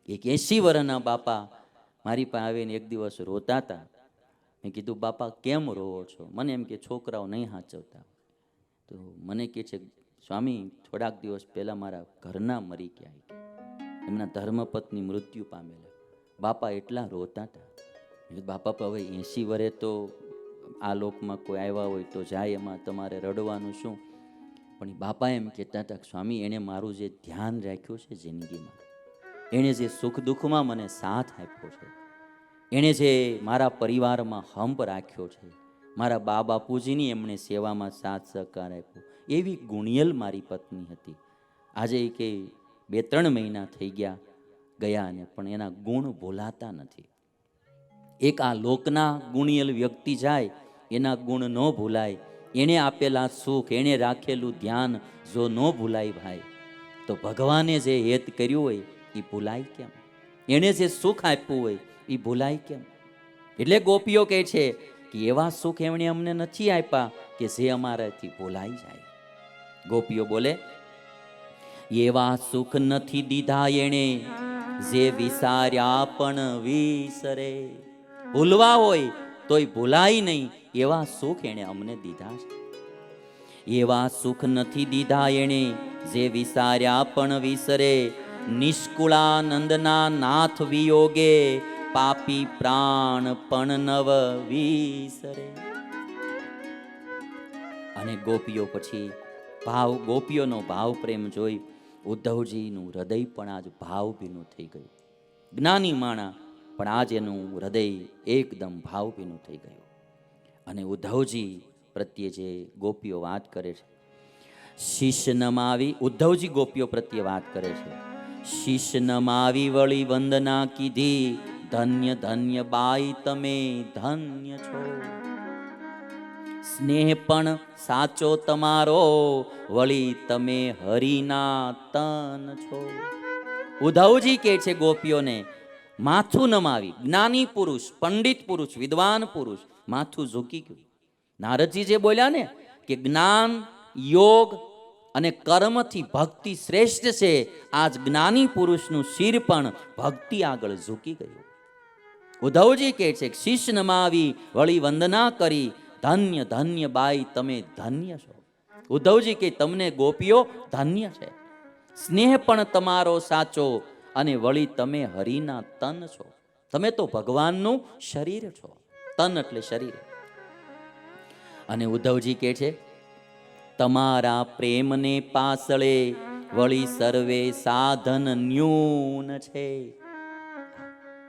એક 80 વર્ષના બાપા મારી પાસે આવીને એક દિવસ રોતા હતા. મેં કીધું, બાપા કેમ રોવો છો? મને એમ કે છોકરાઓ નહીં સાચવતા. તો મને કહે છે, સ્વામી થોડાક દિવસ પહેલા મારા ઘરના મરી ગયા, એમના ધર્મપત્ની મૃત્યુ પામેલા. બાપા એટલા રોતા હતા. બાપા હવે 80 વર્ષે તો આ લોકમાં કોઈ આવ્યા હોય તો જાય, એમાં તમારે રડવાનું શું? પણ બાપા એમ કહેતા હતા, સ્વામી એણે મારું જે ધ્યાન રાખ્યું છે જિંદગીમાં, એણે જે સુખ દુઃખમાં મને સાથ આપ્યો છે, એણે જે મારા પરિવારમાં હંપ રાખ્યો છે, મારા બા બાપુજીની એમણે સેવામાં સાથ સહકાર આપ્યો, એવી ગુણિયલ મારી પત્ની હતી. આજે કે 2-3 મહિના થઈ ગયા ને પણ એના ગુણ ભૂલાતા નથી. એક આ લોકના ગુણિયલ વ્યક્તિ જાય, એના ગુણ ન ભૂલાય. એણે આપેલા સુખ, એણે રાખેલું ધ્યાન જો ન ભૂલાય ભાઈ, તો ભગવાને જે હેત કર્યું હોય એ ભૂલાય કેમ? એણે જે સુખ આપ્યું હોય એ ભૂલાય કેમ? એટલે ગોપીઓ કહે છે કે એવા સુખ એમણે અમને નથી આપ્યા કે જે અમારાથી ભૂલાઈ જાય. ગોપીઓ બોલે, એવા સુખ નથી દીધા એણે જે વિસાર્યા પણ વિસરે. ભૂલવા હોય તોય ભૂલાય નહીં, એવા સુખ એણે અમને દીધા છે. એવા સુખ નથી દીધા એણે જે વિસાર્યા પણ વિસરે. નિષ્કુળાનંદના નાથ વિયોગે પાપી પ્રાણ પણ નવ વિસરે. અને ગોપીઓ પછી ગોપીઓનો ભાવ પ્રેમ જોઈ ઉદ્ધવજીનું હૃદય પણ આજ ભાવભીનું થઈ ગયું. જ્ઞાની માણા પણ આજ એનું હૃદય એકદમ ભાવભીનું થઈ ગયું. અને ઉદ્ધવજી પ્રત્યે જે ગોપીઓ વાત કરે છે, શીશ નમાવી, ઉદ્ધવજી ગોપીઓ પ્રત્યે વાત કરે છે, શીશ નમાવી વળી વંદના કીધી, ધન્ય ધન્ય બાઈ તમે ધન્ય છો. સ્નેહ પણ સાચો તમારો, વળી તમે હરિના તન છો. ઉદ્ધવજી કહે છે ગોપીઓને, માથું નમાવી, જ્ઞાની પુરુષ, પંડિત પુરુષ, વિદ્વાન પુરુષ માથું ઝૂકી ગયું. નારદજી જે બોલ્યા ને કે જ્ઞાન, યોગ અને કર્મથી ભક્તિ શ્રેષ્ઠ છે, આજ જ્ઞાની પુરુષનું શિર પણ ભક્તિ આગળ ઝૂકી ગયું. ઉદ્ધવજી કહે છે, શીશ નમાવી વળી વંદના કરી, ધન્ય ધન્ય બાઈ તમે ધન્ય છો. ઉદ્ધવજી કે તમને ગોપીઓ ધન્ય છે. સ્નેહ પણ તમારો સાચો, અને વળી તમે હરિના તન છો. તમે તો ભગવાનનું શરીર છો. તન એટલે શરીર. અને ઉદ્ધવજી કહે છે, તમારા પ્રેમને પાસળે વળી સર્વે સાધન ન્યૂન છે.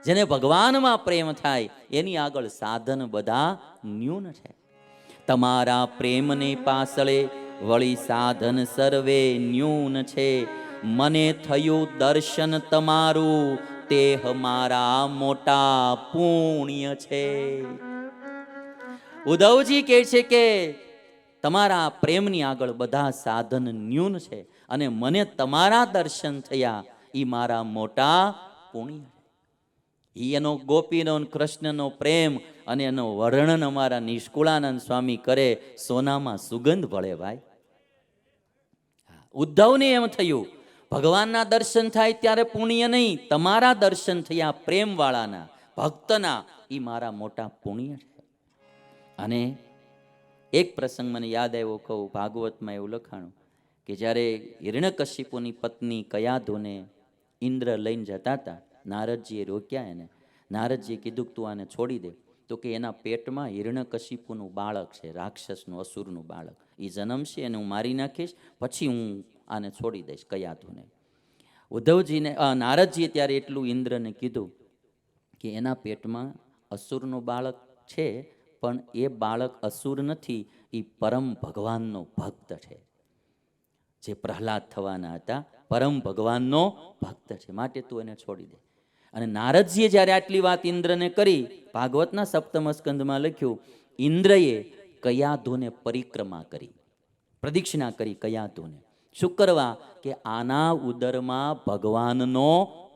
જેને ભગવાનમાં પ્રેમ થાય એની આગળ સાધન બધા ન્યૂન છે. તમારા પ્રેમને પાસળે વળી સાધન સર્વે ન્યૂન છે. મને થયું દર્શન તમારું, તે મારા મોટા પુણ્ય છે. ઉદ્ધવજી કહે છે કે તમારા પ્રેમની આગળ બધા સાધન ન્યૂન છે, અને મને તમારા દર્શન થયા એ મારા મોટા પુણ્ય. એનો ગોપીનો કૃષ્ણનો પ્રેમ અને એનો વર્ણન અમારા નિષ્કુળાનંદ સ્વામી કરે, સોનામાં સુગંધ ભળે ભાઈ. ઉદ્ધવને એમ થયું ભગવાનના દર્શન થાય ત્યારે પુણ્ય નહીં, તમારા દર્શન થયા પ્રેમવાળાના, ભક્તના, એ મારા મોટા પુણ્ય છે. અને એક પ્રસંગ મને યાદ આવ્યો, કહું. ભાગવતમાં એવું લખાણું કે જ્યારે હિરણ્યકશિપુની પત્ની કયાધુને ઇન્દ્ર લઈને જતા હતા, નારદજીએ રોક્યા એને. નારદજીએ કીધું કે તું આને છોડી દે. તો કે એના પેટમાં હિરણ્યકશિપુનું બાળક છે, રાક્ષસનું, અસુરનું બાળક. એ જન્મશે એને હું મારી નાખીશ, પછી હું આને છોડી દઈશ કયાધુને. ઉદ્ધવજીને નારદજીએ ત્યારે એટલું ઇન્દ્રને કીધું કે એના પેટમાં અસુરનું બાળક છે, પણ એ બાળક અસુર નથી, એ પરમ ભગવાનનો ભક્ત છે. જે પ્રહલાદ થવાના હતા, પરમ ભગવાનનો ભક્ત છે, માટે તું એને છોડી દે. અને નારદજીએ જ્યારે આટલી વાત ઇન્દ્રને કરી, ભાગવતના સપ્તમ સ્કંદમાં લખ્યું, ઇન્દ્રએ કયાધુને પરિક્રમા કરી, પ્રદક્ષિણા કરી કયાધુને. શું કરવા? કે આના ઉદરમાં ભગવાનનો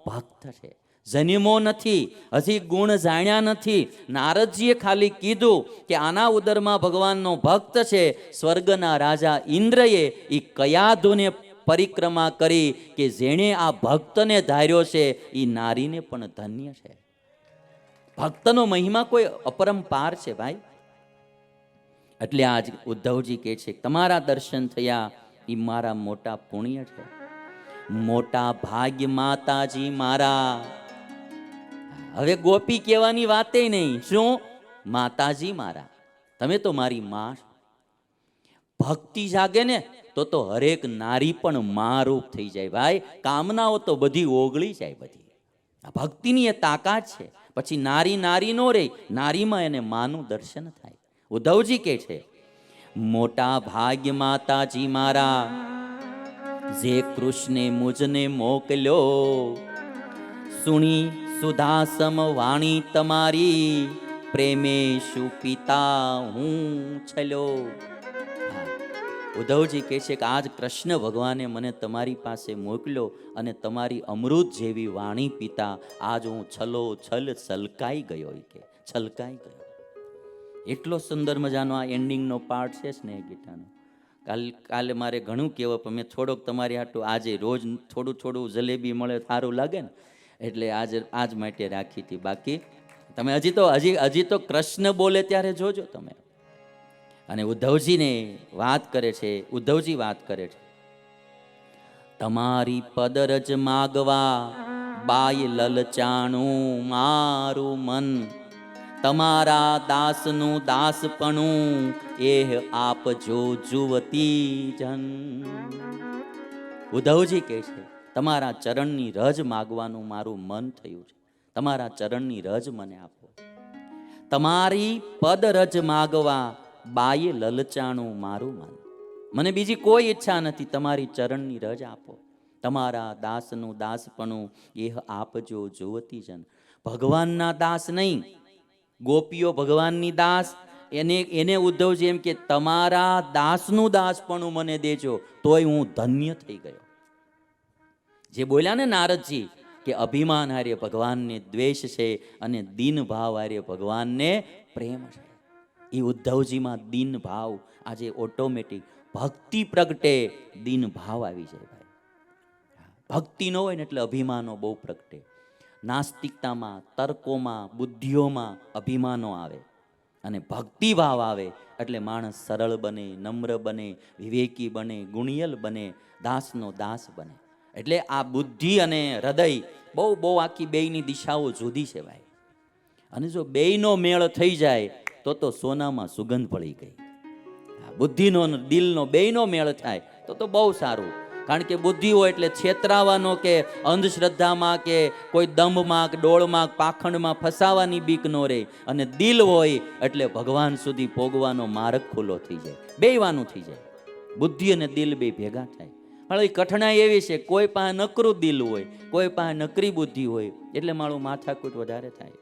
ભક્ત છે, જન્મો નથી, હજી ગુણ જાણ્યા નથી. નારદજીએ ખાલી કીધું કે આના ઉદરમાં ભગવાનનો ભક્ત છે. સ્વર્ગના રાજા ઇન્દ્રએ એ કયાધુને પરિક્રમા કરી કે જેણે આ ભક્તને ધાર્યો છે એ નારીને પણ ધન્ય છે. ભક્તનો મહિમા કોઈ અપરંપાર છે ભાઈ. એટલે આજ ઉદ્ધવજી કહે છે તમારા દર્શન થયા એ મારા મોટા પુણ્ય છે, મોટા ભાગ્ય માતાજી મારા. હવે ગોપી કહેવાની વાતે નહીં, શું માતાજી મારા, તમે તો મારી માં. ભક્તિ જાગે ને તો હરેક નારી પણ માં રૂપ થઈ જાય ભાઈ. કામનાઓ તો બધી ઓગળી જાય બધી. ભક્તિની એ તાકાત છે. પછી નારી નારી નો રહે, નારીમાં એને માનું દર્શન થાય. ઉદ્ધવજી કહે છે મોટા ભાગ્ય માતાજી મારા, જે કૃષ્ણે મુજને મોકલ્યો, સુણી સુધાસમ વાણી તમારી, પ્રેમે શું પિતા હું છલ્યો. ઉદ્ધવજી કહે છે કે આજ કૃષ્ણ ભગવાને મને તમારી પાસે મોકલ્યો અને તમારી અમૃત જેવી વાણી પિતા આજ હું છલો છલ છલકાઈ ગયો. કે છલકાઈ ગયો. એટલો સુંદર મજાનો આ એન્ડિંગનો પાર્ટ છે સ્નેહ ગીતાનો. કાલે મારે ઘણું કહેવું પણ મેં થોડોક તમારી હાટું આજે રોજ થોડું થોડું જલેબી મળે સારું લાગે ને એટલે આજ માટે રાખી હતી. બાકી તમે હજી તો કૃષ્ણ બોલે ત્યારે જોજો તમે. અને ઉદ્ધવજીને વાત કરે છે, ઉદ્ધવજી વાત કરે છે તમારી પદરજ માગવા બાય લલચાણું મારું મન, તમારા દાસનું દાસપણું એહ આપજો જુવતી જન. ઉદ્ધવજી કહે છે તમારા ચરણની રજ માગવાનું મારું મન થયું છે, તમારા ચરણની રજ મને આપો. તમારી પદ રજ માગવા બાએ લલચાણું મારું મન, મને બીજી કોઈ ઈચ્છા નથી, તમારી ચરણની રજ આપો. તમારા દાસનું દાસપણું એહ આપજો જુવતી જન. ભગવાનના દાસ નહીં, ગોપીઓ ભગવાનની દાસ, એને ઉદ્ધવજી એમ કે તમારા દાસનું દાસપણું મને દેજો તોય હું ધન્ય થઈ ગયો. જે બોલ્યા ને નારદજી કે અભિમાન હારે ભગવાનને દ્વેષ છે અને દીન ભાવ હારે ભગવાનને પ્રેમ છે. એ ઉદ્ધવજીમાં દીન ભાવ આજે ઓટોમેટિક ભક્તિ પ્રગટે, દીન ભાવ આવી જાય ભાઈ. ભક્તિ ન હોય ને એટલે અભિમાનો બહુ પ્રગટે. નાસ્તિકતામાં, તર્કોમાં, બુદ્ધિઓમાં અભિમાનો આવે અને ભક્તિ ભાવ આવે એટલે માણસ સરળ બને, નમ્ર બને, વિવેકી બને, ગુણિયલ બને, દાસનો દાસ બને. એટલે આ બુદ્ધિ અને હૃદય બહુ આખી બેયની દિશાઓ જુદી છે ભાઈ. અને જો બેયનો મેળ થઈ જાય તો સોનામાં સુગંધ પડી ગઈ. બુદ્ધિનો દિલનો બેયનો મેળ થાય તો બહુ સારું. કારણ કે બુદ્ધિ હોય એટલે છેતરાવાનો કે અંધશ્રદ્ધામાં કે કોઈ દંભમાં કે ડોળમાં પાખંડમાં ફસાવાની બીક ન રહે. અને દિલ હોય એટલે ભગવાન સુધી પોગવાનો માર્ગ ખુલ્લો થઈ જાય, બેયવાનું થઈ જાય. બુદ્ધિ અને દિલ બે ભેગા થાય. પણ કઠણાઈ એવી છે કોઈ પાસે નકરું દિલ હોય, કોઈ પાસે નકરી બુદ્ધિ હોય એટલે મારું માથાકૂટ વધારે થાય.